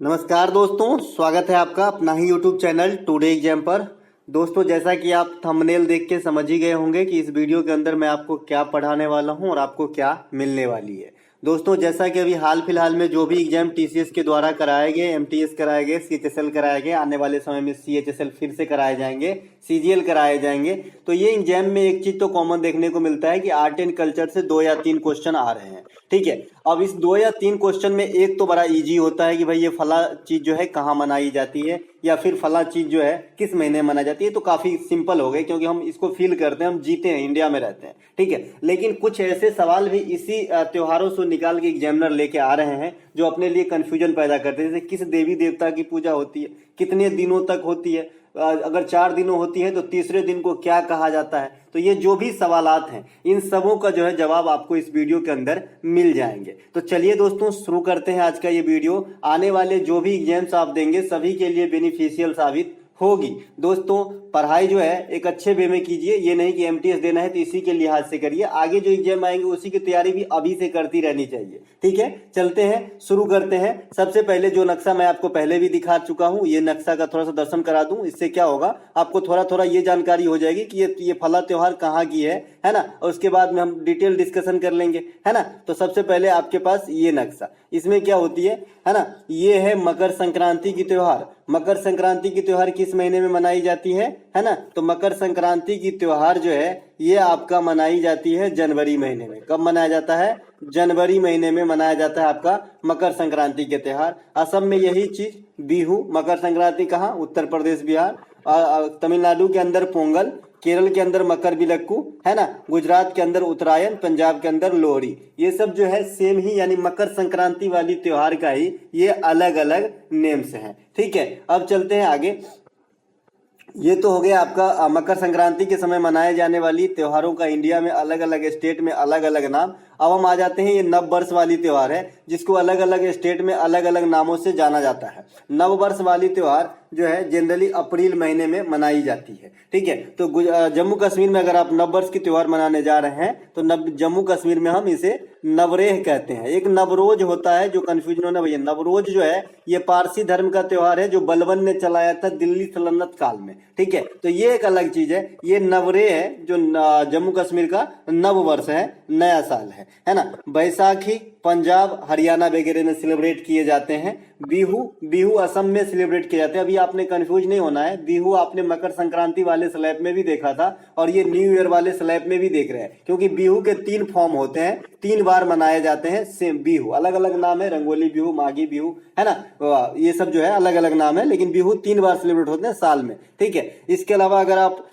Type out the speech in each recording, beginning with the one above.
नमस्कार दोस्तों, स्वागत है आपका अपना ही YouTube चैनल टुडे एग्जाम पर। दोस्तों, जैसा कि आप थंबनेल देख के समझ ही गए होंगे कि इस वीडियो के अंदर मैं आपको क्या पढ़ाने वाला हूं और आपको क्या मिलने वाली है। दोस्तों, जैसा कि अभी हाल फिलहाल में जो भी एग्जाम TCS के द्वारा कराए गए, MTS कराए गए, CHSL कराए गए, आने वाले समय में CHSL फिर से कराए जाएंगे, CGL कराए जाएंगे, तो ये एग्जाम में एक चीज तो कॉमन देखने को मिलता है कि आर्ट एंड कल्चर से 2 या 3 क्वेश्चन आ रहे हैं। ठीक है, अब इस 2 या 3 क्वेश्चन में एक तो बड़ा इजी होता है कि भाई ये फला चीज जो है कहाँ मनाई जाती है, या फिर फला चीज जो है किस महीने में मनाई जाती है। तो काफी सिंपल हो गए क्योंकि हम इसको फील करते हैं, हम जीते हैं, इंडिया में रहते हैं। ठीक है, लेकिन कुछ ऐसे सवाल भी इसी त्योहारों से निकाल के एग्जामिनर लेके आ रहे हैं जो अपने लिए कंफ्यूजन पैदा करते हैं। जैसे किस देवी देवता की पूजा होती है, कितने दिनों तक होती है, अगर 4 दिनों होती है तो तीसरे दिन को क्या कहा जाता है। तो ये जो भी सवालात हैं, इन सबों का जो है जवाब आपको इस वीडियो के अंदर मिल जाएंगे। तो चलिए दोस्तों, शुरू करते हैं आज का ये वीडियो। आने वाले जो भी एग्जाम्स आप देंगे सभी के लिए बेनिफिशियल साबित होगी। दोस्तों, पढ़ाई जो है एक अच्छे वे में कीजिए, ये नहीं कि MTS देना है तो इसी के लिहाज से करिए, आगे जो एग्जाम आएंगे उसी की तैयारी भी अभी से करती रहनी चाहिए। ठीक है, चलते हैं, शुरू करते हैं। सबसे पहले जो नक्शा मैं आपको पहले भी दिखा चुका हूं, ये नक्शा का थोड़ा सा दर्शन करा दूं। इससे क्या होगा, आपको थोड़ा थोड़ा ये जानकारी हो जाएगी कि ये फला त्योहार कहाँ की है ना। और उसके बाद में हम डिटेल डिस्कशन कर लेंगे, है ना। तो सबसे पहले आपके पास ये नक्शा, इसमें क्या होती है ना। ये है मकर संक्रांति की त्योहार। मकर संक्रांति की त्योहार किस महीने में मनाई जाती है ना। तो मकर संक्रांति की त्योहार जो है ये आपका मनाई जाती है जनवरी महीने में। कब मनाया जाता है? जनवरी महीने में मनाया जाता है आपका मकर संक्रांति के त्योहार। असम में यही चीज बिहू। मकर संक्रांति कहाँ? उत्तर प्रदेश, बिहार। तमिलनाडु के अंदर पोंगल, केरल के अंदर मकर बिलक्कू, है ना। गुजरात के अंदर उत्तरायण, पंजाब के अंदर लोहड़ी। ये सब जो है सेम ही, यानी मकर संक्रांति वाली त्योहार का ही ये अलग अलग नेम्स हैं। ठीक है, अब चलते हैं आगे। ये तो हो गया आपका मकर संक्रांति के समय मनाए जाने वाली त्योहारों का इंडिया में अलग अलग स्टेट में अलग अलग नाम। अब हम आ जाते हैं, ये नव वर्ष वाली त्योहार है जिसको अलग अलग स्टेट में अलग अलग नामों से जाना जाता है। नव वर्ष वाली त्योहार जो है जनरली अप्रैल महीने में मनाई जाती है। ठीक है, तो जम्मू कश्मीर में अगर आप नव वर्ष की त्योहार मनाने जा रहे हैं तो जम्मू कश्मीर में हम इसे नवरेह कहते हैं। एक नवरोज होता है, जो कंफ्यूजन होना भैया। नवरोज जो है ये पारसी धर्म का त्योहार है जो बलबन ने चलाया था दिल्ली सल्तनत काल में। ठीक है, तो ये एक अलग चीज है। ये नवरेह है जो जम्मू कश्मीर का नव वर्ष है, नया साल है ना। बैसाखी पंजाब, हरियाणा वगैरह में सेलिब्रेट किए जाते हैं। बिहू असम में सेलिब्रेट किए जाते हैं। अभी आपने कंफ्यूज नहीं होना है, बिहू आपने मकर संक्रांति वाले स्लैब में भी देखा था और ये न्यू ईयर वाले स्लैब में भी देख रहे हैं, क्योंकि बिहू के 3 फॉर्म होते हैं, 3 बार मनाए जाते हैं। सेम बिहू, अलग अलग नाम है, रंगोली बिहू, माघी बिहू, है ना। ये सब जो है अलग अलग नाम है, लेकिन बिहू 3 बार सेलिब्रेट होते हैं साल में। ठीक है, इसके अलावा अगर आप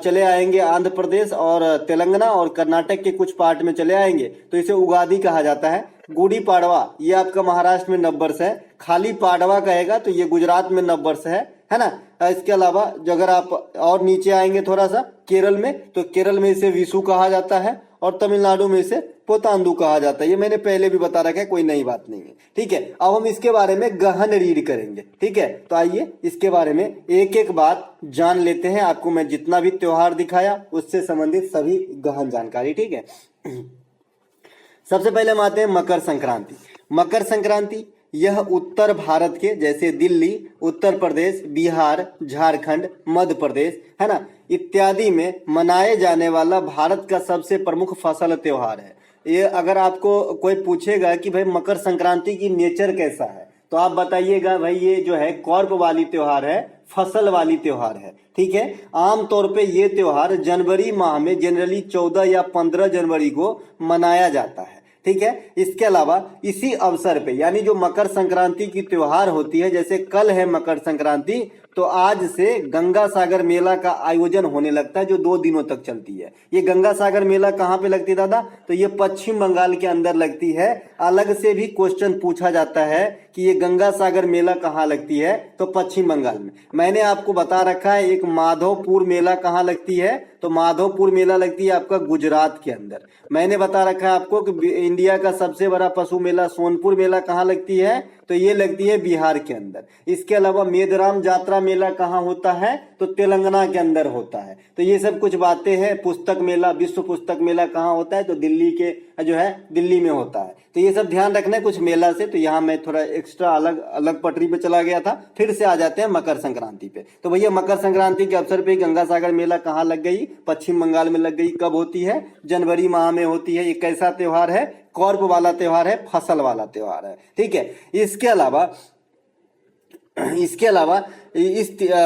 चले आएंगे आंध्र प्रदेश और तेलंगाना और कर्नाटक के कुछ पार्ट में चले आएंगे तो इसे उगादी कहा जाता है। गुड़ी पाड़वा ये आपका महाराष्ट्र में नववर्ष है। खाली पाड़वा कहेगा तो ये गुजरात में नववर्ष है ना। इसके अलावा जो अगर आप और नीचे आएंगे थोड़ा सा केरल में, तो केरल में इसे विशु कहा जाता है और तमिलनाडु में इसे पोतांदु कहा जाता है। ये मैंने पहले भी बता रखा है, कोई नई बात नहीं है। ठीक है, अब हम इसके बारे में गहन रीड करेंगे। ठीक है, तो आइए इसके बारे में एक एक बात जान लेते हैं। आपको मैं जितना भी त्योहार दिखाया उससे संबंधित सभी गहन जानकारी। ठीक है, सबसे पहले हम आते हैं मकर संक्रांति। मकर संक्रांति यह उत्तर भारत के, जैसे दिल्ली, उत्तर प्रदेश, बिहार, झारखंड, मध्य प्रदेश, है ना, इत्यादि में मनाए जाने वाला भारत का सबसे प्रमुख फसल त्योहार है। ये अगर आपको कोई पूछेगा कि भाई मकर संक्रांति की नेचर कैसा है, तो आप बताइएगा भाई ये जो है कॉर्प वाली त्योहार है, फसल वाली त्योहार है। ठीक है, आमतौर पे ये त्योहार जनवरी माह में जनरली 14 या 15 जनवरी को मनाया जाता है। ठीक है, इसके अलावा इसी अवसर पे, यानी जो मकर संक्रांति की त्योहार होती है, जैसे कल है मकर संक्रांति, तो आज से गंगा सागर मेला का आयोजन होने लगता है जो 2 दिनों तक चलती है। ये गंगा सागर मेला कहाँ पे लगती है दादा? तो ये पश्चिम बंगाल के अंदर लगती है। अलग से भी क्वेश्चन पूछा जाता है कि ये गंगा सागर मेला कहाँ लगती है, तो पश्चिम बंगाल में। मैंने आपको बता रखा है एक माधवपुर मेला कहाँ लगती है, तो माधवपुर मेला लगती है आपका गुजरात के अंदर। मैंने बता रखा है आपको कि इंडिया का सबसे बड़ा पशु मेला सोनपुर मेला कहाँ लगती है, तो ये लगती है बिहार के अंदर। इसके अलावा मेदराम जात्रा मेला कहाँ होता है, तो तेलंगाना के अंदर होता है। तो ये सब कुछ बातें हैं। पुस्तक मेला, विश्व पुस्तक मेला कहाँ होता है, तो दिल्ली के जो है दिल्ली में होता है। तो ये सब ध्यान रखना है कुछ मेला से, तो यहाँ मैं थोड़ा एक्स्ट्रा अलग अलग पटरी पे चला गया था, फिर से आ जाते हैं मकर संक्रांति पे। तो भैया मकर संक्रांति के अवसर पे गंगा सागर मेला कहाँ लग गई? पश्चिम बंगाल में लग गई। कब होती है? जनवरी माह में होती है। ये कैसा त्योहार है? कॉर्प वाला त्योहार है, फसल वाला त्योहार है, ठीक है। इसके अलावा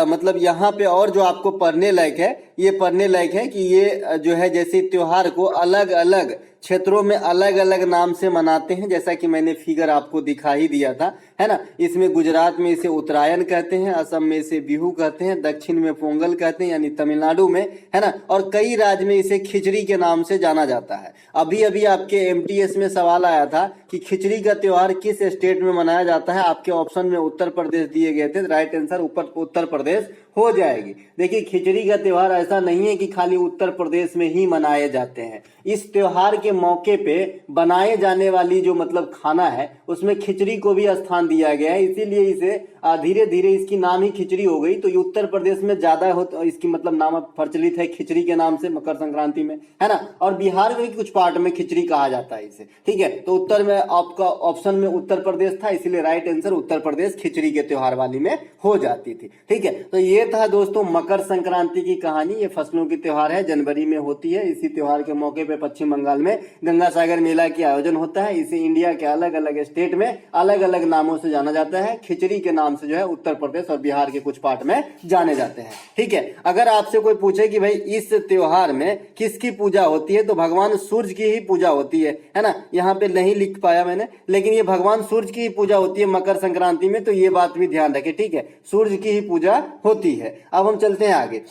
मतलब यहाँ पे और जो आपको पढ़ने लायक है, ये पढ़ने लायक है कि ये जो है जैसे त्योहार को अलग अलग क्षेत्रों में अलग अलग नाम से मनाते हैं, जैसा कि मैंने फिगर आपको दिखा ही दिया था, है ना। इसमें गुजरात में इसे उत्तरायण कहते हैं, असम में इसे बिहू कहते हैं, दक्षिण में पोंगल कहते हैं यानी तमिलनाडु में, है ना, और कई राज्य में इसे खिचड़ी के नाम से जाना जाता है। अभी अभी आपके एमटीएस में सवाल आया था कि खिचड़ी का त्योहार किस स्टेट में मनाया जाता है। आपके ऑप्शन में उत्तर प्रदेश दिए गए थे, राइट आंसर उत्तर प्रदेश हो जाएगी। देखिए खिचड़ी का त्योहार ऐसा नहीं है कि खाली उत्तर प्रदेश में ही मनाए जाते हैं। इस त्योहार के मौके पे बनाए जाने वाली जो मतलब खाना है उसमें खिचड़ी को भी स्थान दिया गया है, इसीलिए इसे धीरे धीरे इसकी नाम ही खिचड़ी हो गई। तो ये उत्तर प्रदेश में ज्यादा इसकी मतलब नाम प्रचलित है खिचड़ी के नाम से मकर संक्रांति में, है ना। और बिहार में कुछ पार्ट में खिचड़ी कहा जाता है इसे, ठीक है। तो उत्तर में आपका ऑप्शन में उत्तर प्रदेश था, इसीलिए राइट आंसर उत्तर प्रदेश खिचड़ी के त्योहार वाली में हो जाती थी, ठीक है। तो ये था दोस्तों मकर संक्रांति की कहानी। ये फसलों की त्योहार है, जनवरी में होती है। इसी त्योहार के मौके पे पश्चिम बंगाल में गंगा सागर मेला की आयोजन होता है। इसे इंडिया के अलग अलग स्टेट में अलग अलग नामों से जाना जाता है। खिचड़ी के नाम से जो है उत्तर प्रदेश और बिहार के कुछ पार्ट में जाने जाते हैं, ठीक है। अगर आपसे कोई पूछे कि भाई इस त्योहार में किसकी पूजा होती है, तो भगवान सूर्य की ही पूजा होती है ना। यहाँ पे नहीं लिख पाया मैंने, लेकिन ये भगवान सूर्य की ही पूजा होती है मकर संक्रांति में, तो ये बात भी ध्यान रखें, ठीक है। सूर्य की ही पूजा होती है। अब हम चलते हैं आगे।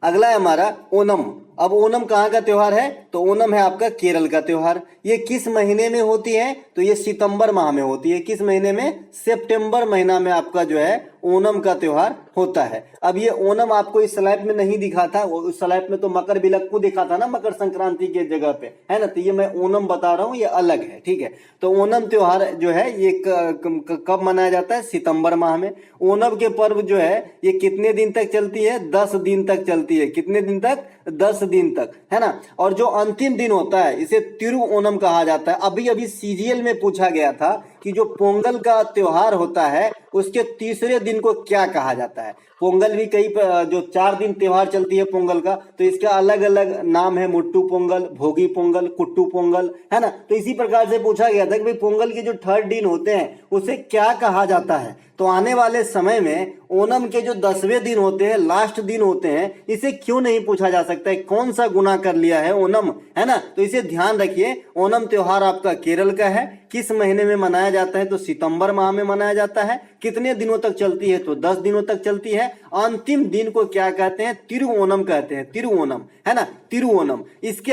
अगला है हमारा ओणम। अब ओणम कहाँ का त्योहार है? तो ओणम है आपका केरल का त्योहार। ये किस महीने में होती है? तो ये सितंबर माह में होती है। किस महीने में? सितंबर महीना में आपका जो है ओणम का त्योहार होता है। अब ये ओणम आपको इस स्लैब में नहीं दिखा था, उस स्लैब में तो मकर बिलक्कू दिखा था ना मकर संक्रांति के जगह पे, है ना। तो ये मैं ओणम बता रहा हूँ, ये अलग है, ठीक है। तो ओणम त्योहार जो है ये कब मनाया जाता है? सितंबर माह में। ओणम के पर्व जो है ये कितने दिन तक चलती है? 10 दिन तक चलती है। कितने दिन तक? 10 दिन तक, है ना। और जो अंतिम दिन होता है इसे तिरुओणम कहा जाता है। अभी अभी सीजीएल में पूछा गया था कि जो पोंगल का त्योहार होता है उसके तीसरे दिन को क्या कहा जाता है। पोंगल भी कई जो 4 दिन त्योहार चलती है पोंगल का, तो इसका अलग अलग नाम है। मुट्टू पोंगल, भोगी पोंगल, कुट्टू पोंगल, है ना। तो इसी प्रकार से पूछा गया था कि भाई पोंगल के जो 3rd दिन होते हैं उसे क्या कहा जाता है। तो आने वाले समय में ओणम के जो 10वें दिन होते हैं, लास्ट दिन होते हैं, इसे क्यों नहीं पूछा जा सकता है कौन सा गुनाह कर लिया है ओणम, है ना। तो इसे ध्यान रखिए। ओणम त्योहार आपका केरल का है। किस महीने में मनाया जाता है? तो सितंबर माह में मनाया जाता है। कितने दिनों तक चलती है? तो 10 दिनों तक चलती है। अंतिम दिन को क्या कहते हैं? तिरुओणम कहते हैं, तिरुओणम, है ना, तिरुओणम। इसके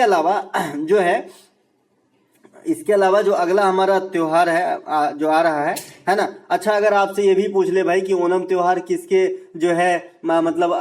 अलावा जो अगला हमारा त्योहार है जो आ रहा है ना। अच्छा, अगर आपसे ये भी पूछ ले भाई कि ओणम त्योहार किसके जो है मतलब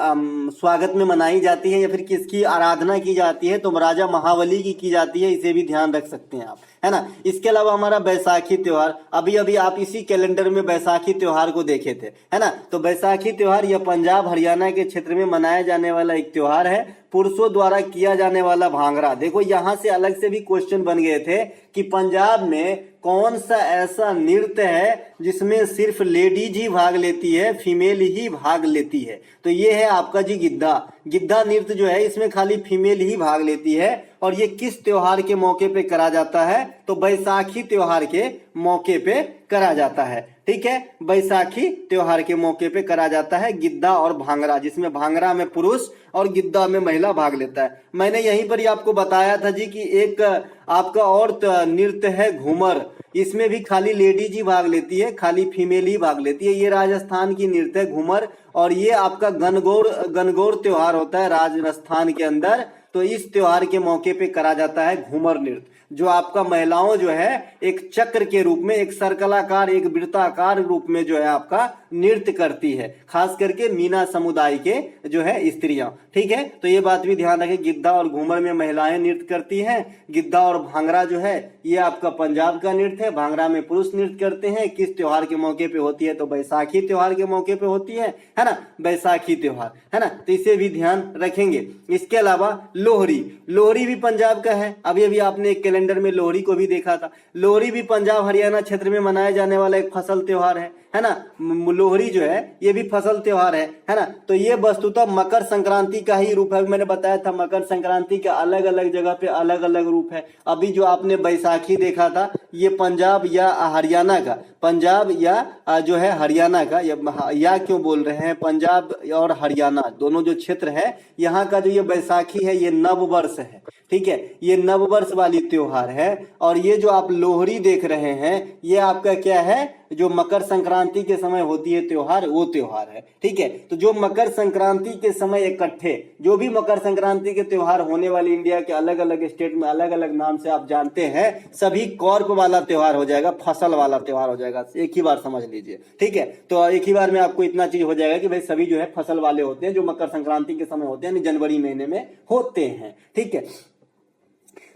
स्वागत में मनाई जाती है या फिर किसकी आराधना की जाती है, तो राजा महाबली की जाती है। इसे भी ध्यान रख सकते हैं आप, है ना। इसके अलावा हमारा बैसाखी त्योहार, अभी अभी आप इसी कैलेंडर में बैसाखी त्योहार को देखे थे, है ना। तो बैसाखी त्योहार यह पंजाब हरियाणा के क्षेत्र में मनाया जाने वाला एक त्योहार है। पुरुषों द्वारा किया जाने वाला भांगड़ा। देखो यहाँ से अलग से भी क्वेश्चन बन गए थे कि पंजाब में कौन सा ऐसा नृत्य है जिसमें सिर्फ लेडीज ही भाग लेती है, फीमेल ही भाग लेती है। तो ये है आपका जी गिद्धा। गिद्धा नृत्य जो है इसमें खाली फीमेल ही भाग लेती है। और ये किस त्योहार के मौके पे करा जाता है? तो बैसाखी त्योहार के मौके पे करा जाता है, ठीक है। बैसाखी त्योहार के मौके पे करा जाता है गिद्धा और भांगड़ा, जिसमें भांगड़ा में पुरुष और गिद्धा में महिला भाग लेता है। मैंने यहीं पर ही आपको बताया था जी कि एक आपका और नृत्य है घूमर। इसमें भी खाली लेडीज ही भाग लेती है, खाली फीमेल ही भाग लेती है। ये राजस्थान की नृत्य है घूमर। और ये आपका गणगौर त्योहार होता है राजस्थान के अंदर। तो इस त्योहार के मौके पे करा जाता है घूमर नृत्य, जो आपका महिलाओं जो है एक चक्र के रूप में, एक सर्कलाकार, एक वृत्ताकार रूप में जो है आपका नृत्य करती है, खास करके मीना समुदाय के जो है स्त्रियां, ठीक है। तो ये बात भी ध्यान रखें, गिद्धा और घूमर में महिलाएं नृत्य करती हैं। गिद्धा और भांगड़ा जो है ये आपका पंजाब का नृत्य है। भांगड़ा में पुरुष नृत्य करते हैं। किस त्योहार के मौके पे होती है? तो बैसाखी त्योहार के मौके पे होती है ना, बैसाखी त्योहार, है ना। तो इसे भी ध्यान रखेंगे। इसके अलावा लोहरी, लोहरी भी पंजाब का है। अभी अभी आपने एक कैलेंडर में लोहरी को भी देखा था। लोहरी भी पंजाब हरियाणा क्षेत्र में मनाया जाने वाला एक फसल त्योहार है ना। लोहरी जो है ये भी फसल त्योहार है ना। तो ये वस्तुतः मकर संक्रांति का ही रूप है। मैंने बताया था मकर संक्रांति के अलग अलग जगह पे अलग अलग रूप है। अभी जो आपने बैसाखी देखा था ये पंजाब या हरियाणा का, पंजाब या जो है हरियाणा का, या क्यों बोल रहे हैं, पंजाब और हरियाणा दोनों जो क्षेत्र है यहाँ का जो ये बैसाखी है ये नव वर्ष है। ठीक है, ये नव वर्ष वाली त्योहार है। और ये जो आप लोहरी देख रहे हैं ये आपका क्या है, जो मकर संक्रांति के समय होती है त्योहार, वो त्योहार है। ठीक है, तो जो मकर संक्रांति के समय इकट्ठे जो भी मकर संक्रांति के त्योहार होने वाले इंडिया के अलग अलग स्टेट में अलग अलग नाम से आप जानते हैं, सभी कॉर्प वाला त्योहार हो जाएगा, फसल वाला त्योहार हो जाएगा। एक ही बार समझ लीजिए। ठीक है, तो एक ही बार में आपको इतना चीज हो जाएगा कि भाई सभी जो है फसल वाले होते हैं जो मकर संक्रांति के समय होते हैं, यानी जनवरी महीने में होते हैं। ठीक है,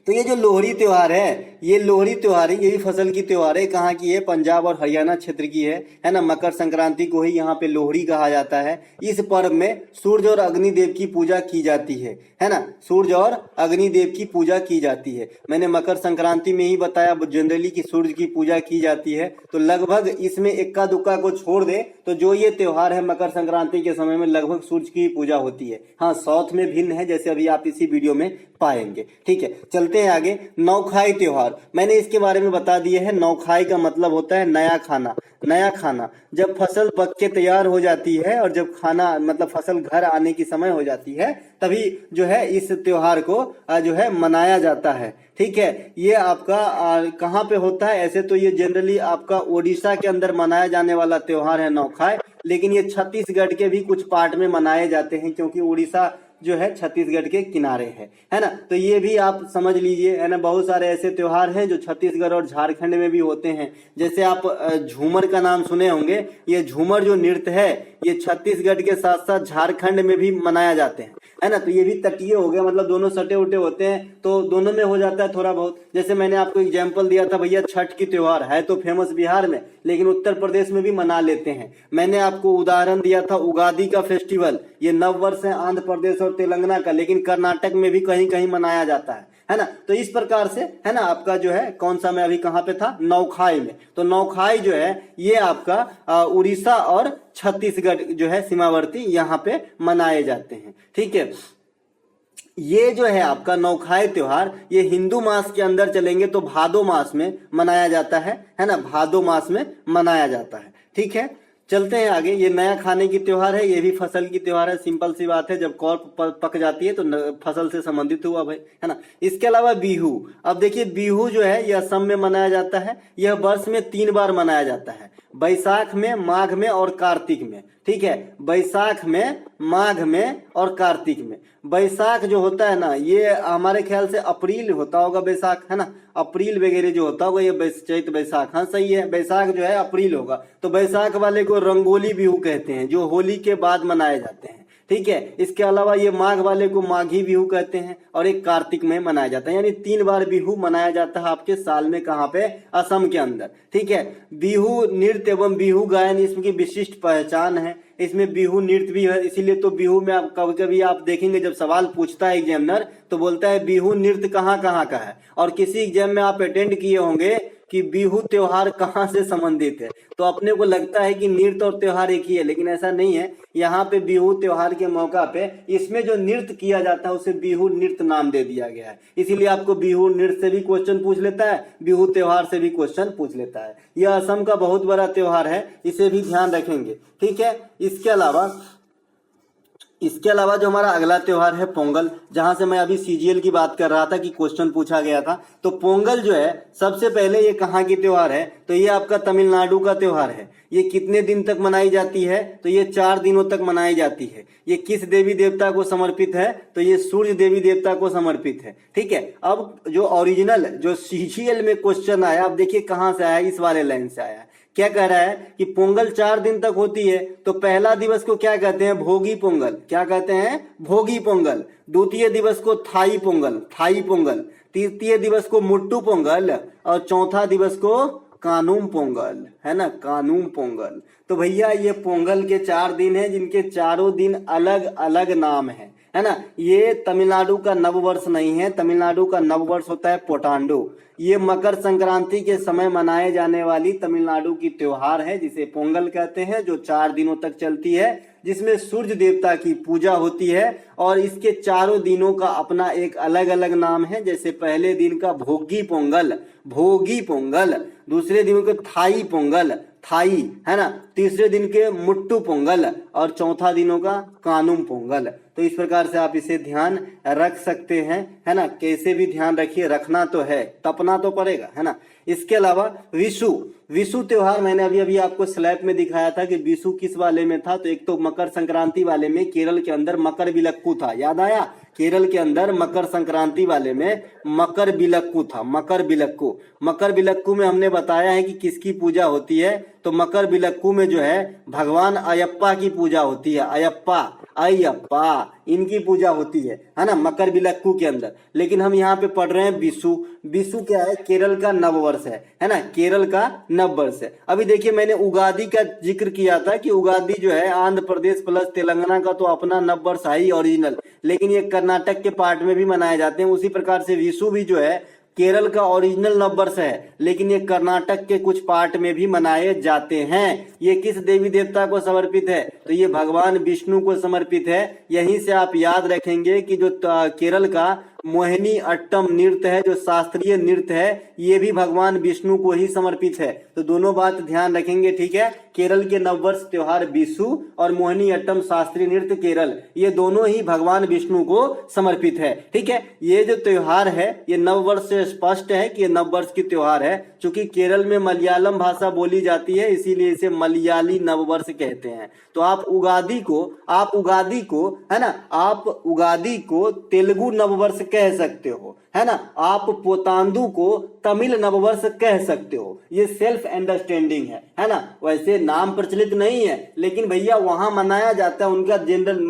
तो ये जो लोहरी त्योहार है ये लोहरी त्योहार है, ये भी फसल की त्योहार है। कहाँ की है, पंजाब और हरियाणा क्षेत्र की है ना। मकर संक्रांति को ही यहाँ पे लोहरी कहा जाता है। इस पर्व में सूर्य और अग्निदेव की पूजा की जाती है ना। सूर्य और अग्निदेव की पूजा की जाती है। मैंने मकर संक्रांति में ही बताया जनरली कि सूर्य की पूजा की जाती है। तो लगभग इसमें इक्का दुक्का को छोड़ दे तो जो ये त्योहार है मकर संक्रांति के समय में लगभग सूर्य की पूजा होती है। हाँ, साउथ में भिन्न है जैसे अभी आप इसी वीडियो में पाएंगे। ठीक है, चलते हैं आगे। नौखाई त्योहार मैंने इसके बारे में बता दिए है। नौखाई का मतलब होता है नया खाना। नया खाना जब फसल पक के तैयार हो जाती है और जब खाना मतलब फसल घर आने की समय हो जाती है तभी जो है इस त्योहार को जो है मनाया जाता है। ठीक है, ये आपका कहाँ पे होता है, ऐसे तो ये जनरली आपका उड़ीसा के अंदर मनाया जाने वाला त्योहार है नौखाई, लेकिन ये छत्तीसगढ़ के भी कुछ पार्ट में मनाए जाते हैं क्योंकि उड़ीसा जो है छत्तीसगढ़ के किनारे है ना। तो ये भी आप समझ लीजिए है ना। बहुत सारे ऐसे त्योहार हैं जो छत्तीसगढ़ और झारखंड में भी होते हैं। जैसे आप झूमर का नाम सुने होंगे। ये झूमर जो नृत्य है ये छत्तीसगढ़ के साथ साथ झारखंड में भी मनाया जाते हैं है ना। तो ये भी तटीय हो गया, मतलब दोनों सटे उटे होते हैं तो दोनों में हो जाता है थोड़ा बहुत। जैसे मैंने आपको एग्जाम्पल दिया था भैया, छठ की त्योहार है तो फेमस बिहार में, लेकिन उत्तर प्रदेश में भी मना लेते हैं। मैंने आपको उदाहरण दिया था उगादी का फेस्टिवल, ये नव वर्ष है आंध्र प्रदेश और तेलंगाना का, लेकिन कर्नाटक में भी कहीं कहीं मनाया जाता है ना। तो इस प्रकार से है ना आपका जो है कौन सा, मैं अभी कहाँ पे था, नौखाई में। तो नौखाई जो है ये आपका उड़ीसा और छत्तीसगढ़ जो है सीमावर्ती यहाँ पे मनाए जाते हैं। ठीक है, ये जो है आपका नौखाई त्योहार ये हिंदू मास के अंदर चलेंगे तो भादो मास में मनाया जाता है ना। भादो मास में मनाया जाता है। ठीक है, चलते हैं आगे। ये नया खाने की त्योहार है, ये भी फसल की त्योहार है। सिंपल सी बात है, जब कॉर्प पक जाती है तो फसल से संबंधित हुआ भाई, है ना। इसके अलावा बिहू, अब देखिए बिहू जो है यह असम में मनाया जाता है। यह वर्ष में 3 बार मनाया जाता है, बैसाख में, माघ में और कार्तिक में। ठीक है, बैसाख में, माघ में और कार्तिक में। बैसाख जो होता है ना ये हमारे ख्याल से अप्रैल होता होगा बैसाख, है ना। अप्रैल वगैरह जो होता होगा ये चैत बैसाख, हाँ सही है, बैसाख जो है अप्रैल होगा। तो बैसाख वाले को रंगोली बिहू कहते हैं जो होली के बाद मनाए जाते हैं। ठीक है, इसके अलावा ये माघ वाले को माघी बिहू कहते हैं और एक कार्तिक में मनाया जाता है। यानी 3 बार बिहू मनाया जाता है आपके साल में, कहाँ पे, असम के अंदर। ठीक है, बिहू नृत्य एवं बिहू गायन इसकी विशिष्ट पहचान है। इसमें बिहू नृत्य भी है, इसीलिए तो बिहू में आप कभी कभी आप देखेंगे जब सवाल पूछता है एग्जामिनर तो बोलता है बिहू नृत्य कहाँ कहाँ का है। और किसी एग्जाम में आप अटेंड किए होंगे कि बिहू त्योहार कहाँ से संबंधित है, तो अपने को लगता है कि नृत्य और त्योहार एक ही है, लेकिन ऐसा नहीं है। यहाँ पे बिहू त्योहार के मौका पे इसमें जो नृत्य किया जाता है उसे बिहू नृत्य नाम दे दिया गया है। इसीलिए आपको बिहू नृत्य से भी क्वेश्चन पूछ लेता है, बिहू त्योहार से भी क्वेश्चन पूछ लेता है। यह असम का बहुत बड़ा त्योहार है, इसे भी ध्यान रखेंगे। ठीक है, इसके अलावा जो हमारा अगला त्योहार है पोंगल, जहां से मैं अभी सीजीएल की बात कर रहा था कि क्वेश्चन पूछा गया था। तो पोंगल जो है सबसे पहले ये कहाँ की त्योहार है, तो ये आपका तमिलनाडु का त्योहार है। ये कितने दिन तक मनाई जाती है, तो ये 4 दिनों तक मनाई जाती है। ये किस देवी देवता को समर्पित है, तो ये सूर्य देवी देवता को समर्पित है। ठीक है, अब जो ओरिजिनल जो सीजीएल में क्वेश्चन आया, अब देखिए कहाँ से आया, इस वाले लाइन से आया। क्या कह रहा है कि पोंगल 4 दिन तक होती है, तो पहला दिवस को क्या कहते हैं, भोगी पोंगल। क्या कहते हैं, भोगी पोंगल। द्वितीय दिवस को थाई पोंगल। तृतीय दिवस को मुट्टू पोंगल और चौथा दिवस को कानूम पोंगल, है ना, कानूम पोंगल। तो भैया ये पोंगल के 4 दिन हैं जिनके चारों दिन अलग अलग नाम है है ना। ये तमिलनाडु का नववर्ष नहीं है, तमिलनाडु का नववर्ष होता है पोटांडो। ये मकर संक्रांति के समय मनाए जाने वाली तमिलनाडु की त्योहार है जिसे पोंगल कहते हैं, जो 4 दिनों तक चलती है, जिसमें सूर्य देवता की पूजा होती है। और इसके चारों दिनों का अपना एक अलग अलग नाम है। जैसे पहले दिन का भोगी पोंगल, भोगी पोंगल, दूसरे दिन को थाई पोंगल, थाई, है ना, तीसरे दिन के मुट्टू पोंगल, और चौथा दिनों का कानुम पोंगल। तो इस प्रकार से आप इसे ध्यान रख सकते हैं, है ना। कैसे भी ध्यान रखिए, रखना तो है, तपना तो पड़ेगा, है ना। इसके अलावा विशु, विशु त्योहार मैंने अभी अभी आपको स्लैब में दिखाया था कि विशु किस वाले में था। तो एक तो मकर संक्रांति वाले में केरल के अंदर मकर बिलक्कू था, याद आया, केरल के अंदर मकर संक्रांति वाले में मकर बिलक्कू था, मकर बिलक्कू। मकर बिलक्कू में हमने बताया है कि किसकी पूजा होती है। तो मकर बिलक्कू में जो है भगवान अयप्पा की पूजा होती है, अयप्पा, अयप्पा, इनकी पूजा होती है ना, मकर बिलक्कू के अंदर। लेकिन हम यहाँ पे पढ़ रहे हैं विशु। विशु क्या है? केरल का नववर्ष है ना, केरल का नववर्ष है। अभी देखिए मैंने उगादी का जिक्र किया था कि उगादी जो है आंध्र प्रदेश प्लस तेलंगाना का तो अपना नववर्ष है ही ओरिजिनल, लेकिन ये कर्नाटक के पार्ट में भी मनाए जाते हैं। उसी प्रकार से विशु भी जो है केरल का ओरिजिनल नववर्ष है, लेकिन ये कर्नाटक के कुछ पार्ट में भी मनाए जाते हैं। ये किस देवी देवता को समर्पित है? तो ये भगवान विष्णु को समर्पित है। यहीं से आप याद रखेंगे कि जो केरल का मोहिनी अट्टम नृत्य है, जो शास्त्रीय नृत्य है, ये भी भगवान विष्णु को ही समर्पित है। तो दोनों बात ध्यान रखेंगे, ठीक है। केरल के नववर्ष त्योहार विशु और मोहिनी अट्टम शास्त्रीय नृत्य केरल, ये दोनों ही भगवान विष्णु को समर्पित है, ठीक है। ये जो त्योहार है ये नववर्ष से स्पष्ट है कि ये नववर्ष की त्योहार है। चूंकि केरल में मलयालम भाषा बोली जाती है, इसीलिए इसे मलयाली नववर्ष कहते हैं। तो आप उगादी को है ना, आप उगादी को तेलुगु नववर्ष कह सकते हो, है ना। आप पोतांदु को तमिल नववर्ष कह सकते हो। ये सेल्फ अंडरस्टैंडिंग है ना। वैसे नाम प्रचलित नहीं है, लेकिन भैया वहां मनाया जाता है, उनका जनरल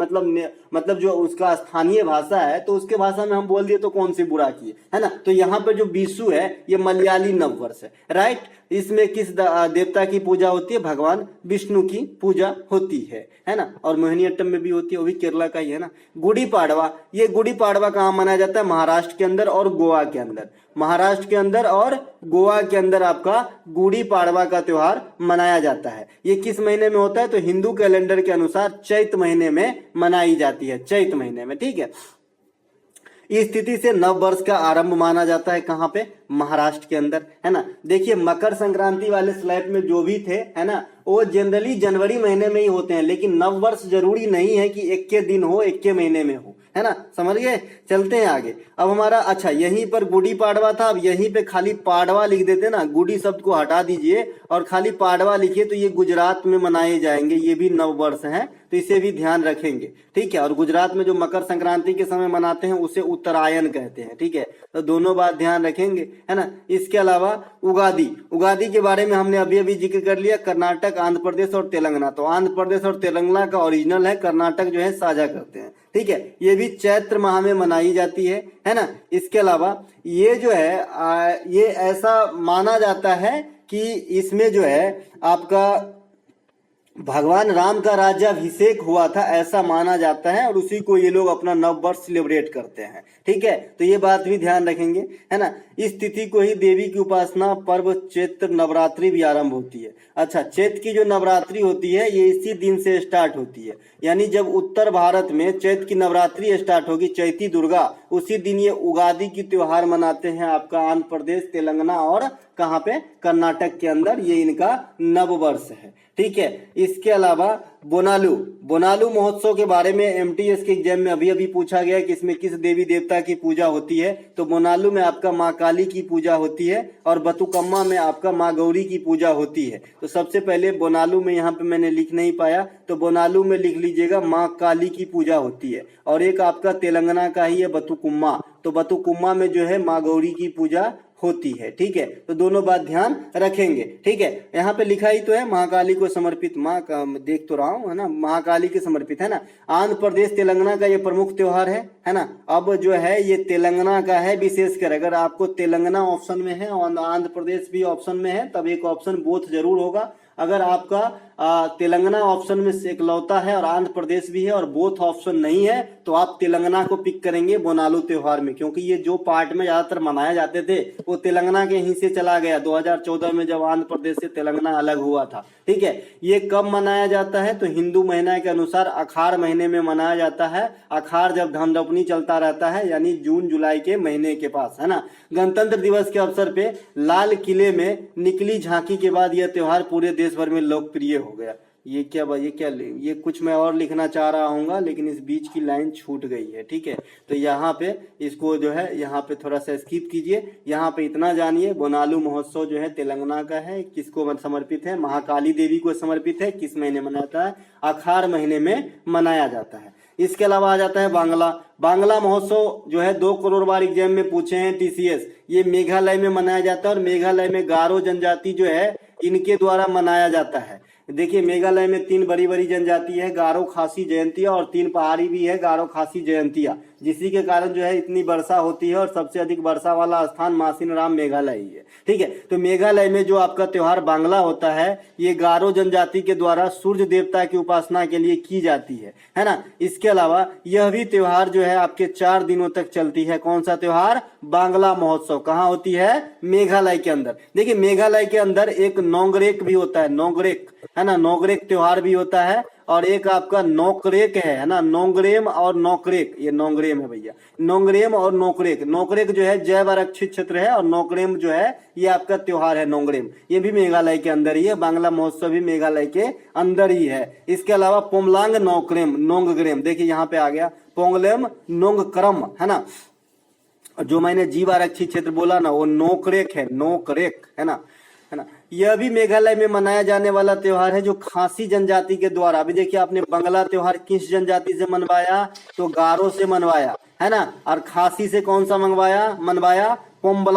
मतलब जो उसका स्थानीय भाषा है, तो उसके भाषा में हम बोल दिए तो कौन सी बुरा की, है ना। तो यहाँ पे जो विशु है ये मलयाली नववर्ष है, राइट। इसमें किस देवता की पूजा होती है? भगवान विष्णु की पूजा होती है ना। और मोहिनीअट्टम में भी होती है, वो भी केरला का ही है ना। गुड़ी पाड़वा, ये गुड़ी पाड़वा कहाँ मनाया जाता है? महाराष्ट्र के अंदर और गोवा के अंदर। महाराष्ट्र के अंदर और गोवा के अंदर आपका गुड़ी पाड़वा का त्योहार मनाया जाता है। ये किस महीने में होता है? तो हिंदू कैलेंडर के अनुसार चैत महीने में मनाई जाती है, चैत महीने में, ठीक है। इस स्थिति से नव वर्ष का आरंभ माना जाता है, कहाँ पे? महाराष्ट्र के अंदर, है ना। देखिए मकर संक्रांति वाले स्लैब में जो भी थे, है ना, वो जनरली जनवरी महीने में ही होते हैं, लेकिन नव वर्ष जरूरी नहीं है कि एक के दिन हो, एक के महीने में हो, है ना। समझ गए? चलते हैं आगे। अब हमारा अच्छा यहीं पर गुड़ी पाड़वा था, अब यहीं पे खाली पाड़वा लिख देते ना, गुड़ी शब्द को हटा दीजिए और खाली पाड़वा लिखिए, तो ये गुजरात में मनाए जाएंगे, ये भी नव वर्ष है, तो इसे भी ध्यान रखेंगे, ठीक है। और गुजरात में जो मकर संक्रांति के समय मनाते हैं उसे उत्तरायण कहते हैं, ठीक है। तो दोनों बात ध्यान रखेंगे, है ना। इसके अलावा उगादी, उगादी के बारे में हमने अभी अभी जिक्र कर लिया, कर्नाटक, आंध्र प्रदेश और तेलंगाना। तो आंध्र प्रदेश और तेलंगाना का ओरिजिनल है, कर्नाटक जो है साझा करते हैं, ठीक है। ये भी चैत्र माह में मनाई जाती है ना। इसके अलावा ये जो है ये ऐसा माना जाता है कि इसमें जो है आपका भगवान राम का राज्याभिषेक हुआ था, ऐसा माना जाता है, और उसी को ये लोग अपना नव वर्ष सेलिब्रेट करते हैं, ठीक है। तो ये बात भी ध्यान रखेंगे, है ना। इस तिथि को ही देवी की उपासना पर्व चैत्र नवरात्रि भी आरंभ होती है। अच्छा, चैत्र की जो नवरात्रि होती है ये इसी दिन से स्टार्ट होती है, यानी जब उत्तर भारत में चैत्र की नवरात्रि स्टार्ट होगी, चैती दुर्गा, उसी दिन ये उगादी की त्योहार मनाते हैं आपका आंध्र प्रदेश, तेलंगाना और कहाँ पे? कर्नाटक के अंदर, ये इनका नव वर्ष है, ठीक है। इसके अलावा बोनालू, बोनालू महोत्सव के बारे में एमटीएस के एग्जाम में अभी अभी पूछा गया कि इसमें किस देवी देवता की पूजा होती है। तो बोनालू में आपका माँ काली की पूजा होती है और बतुकम्मा में आपका माँ गौरी की पूजा होती है। तो सबसे पहले बोनालू में, यहाँ पे मैंने लिख नहीं पाया, तो बोनालू में लिख लीजिएगा माँ काली की पूजा होती है। और एक आपका तेलंगाना का ही है बतुकुम्मा, तो बतुकुम्मा में जो है माँ गौरी की पूजा होती है, ठीक है। तो दोनों बात ध्यान रखेंगे, ठीक है। यहाँ पे लिखा ही तो है महाकाली को समर्पित, माँ का देख तो रहा हूँ, है ना, महाकाली के समर्पित, है ना। आंध्र प्रदेश तेलंगाना का ये प्रमुख त्योहार है ना। अब जो है ये तेलंगाना का है विशेषकर, अगर आपको तेलंगाना ऑप्शन में है और आंध्र प्रदेश भी ऑप्शन में है, तब एक ऑप्शन बोथ जरूर होगा। अगर आपका तेलंगाना ऑप्शन में से इकलौता है और आंध्र प्रदेश भी है और बोथ ऑप्शन नहीं है तो आप तेलंगाना को पिक करेंगे बोनालू त्योहार में, क्योंकि ये जो पार्ट में ज्यादातर मनाए जाते थे वो तेलंगाना के ही से चला गया 2014 में जब आंध्र प्रदेश से तेलंगाना अलग हुआ था। ठीक है, ये कब मनाया जाता है तो हिंदू महीना के अनुसार अखाड़ महीने में मनाया जाता है। अखाड़ जब धन रोपनी चलता रहता है यानी जून जुलाई के महीने के पास, है ना। गणतंत्र दिवस के अवसर पे लाल किले में निकली झांकी के बाद यह त्योहार पूरे देश भर में लोकप्रिय हो गया। ये क्या भाई, ये कुछ मैं और लिखना चाह रहा हूँ लेकिन इस बीच की लाइन छूट गई है। ठीक है, तो यहाँ पे इसको जो है यहाँ पे थोड़ा सा स्किप कीजिए। यहाँ पे इतना जानिए, बोनालू महोत्सव जो है तेलंगाना का है, किसको समर्पित है, महाकाली देवी को समर्पित है। किस महीने मनाता है, अखाड़ महीने में मनाया जाता है। इसके अलावा आ जाता है बांग्ला महोत्सव जो है 2 करोड़ बार एग्जाम में पूछे हैं टीसीएस। ये मेघालय में मनाया जाता है और मेघालय में गारो जनजाति जो है इनके द्वारा मनाया जाता है। देखिए मेघालय में 3 बड़ी बड़ी जनजाति है, गारो, खासी, जयंतिया, और 3 पहाड़ी भी है, गारो, खासी, जयंतिया, जिसी के कारण जो है इतनी वर्षा होती है और सबसे अधिक वर्षा वाला स्थान मासिनराम मेघालय ही है। ठीक है, तो मेघालय में जो आपका त्योहार बांग्ला होता है ये गारो जनजाति के द्वारा सूर्य देवता की उपासना के लिए की जाती है ना। इसके अलावा यह भी त्योहार जो है आपके 4 दिनों तक चलती है। कौन सा त्योहार, बांग्ला महोत्सव, कहाँ होती है, मेघालय के अंदर। देखिए मेघालय के अंदर एक नोंगरेक भी होता है, नोंगरेक, है ना, नोंगरेक त्योहार भी होता है, और एक आपका नोकरेक है ना, नोंगरेम और नोकरेक, ये नोंगरेम है भैया, नोंगरेम और नोकरेक। नोकरेक जो है जैव आरक्षित क्षेत्र है और नोकरेम जो है ये आपका त्योहार है नोंगरेम, ये भी मेघालय के अंदर ही है। बांग्ला महोत्सव भी मेघालय के अंदर ही है। इसके अलावा पोमलांग नोकरेम, नोंगग्रेम, देखिए यहाँ पे आ गया पोंगलेम नोंगक्रम, है ना। जो मैंने जीव आरक्षित क्षेत्र बोला ना वो नोकरेक है, नोकरेक, है ना। यह भी मेघालय में मनाया जाने वाला त्योहार है जो खासी जनजाति के द्वारा, अभी देखिए आपने बांग्ला त्योहार किस जनजाति से मनवाया, तो गारो से मनवाया, है ना, और खासी से कौन सा मनवाया, पोम्बला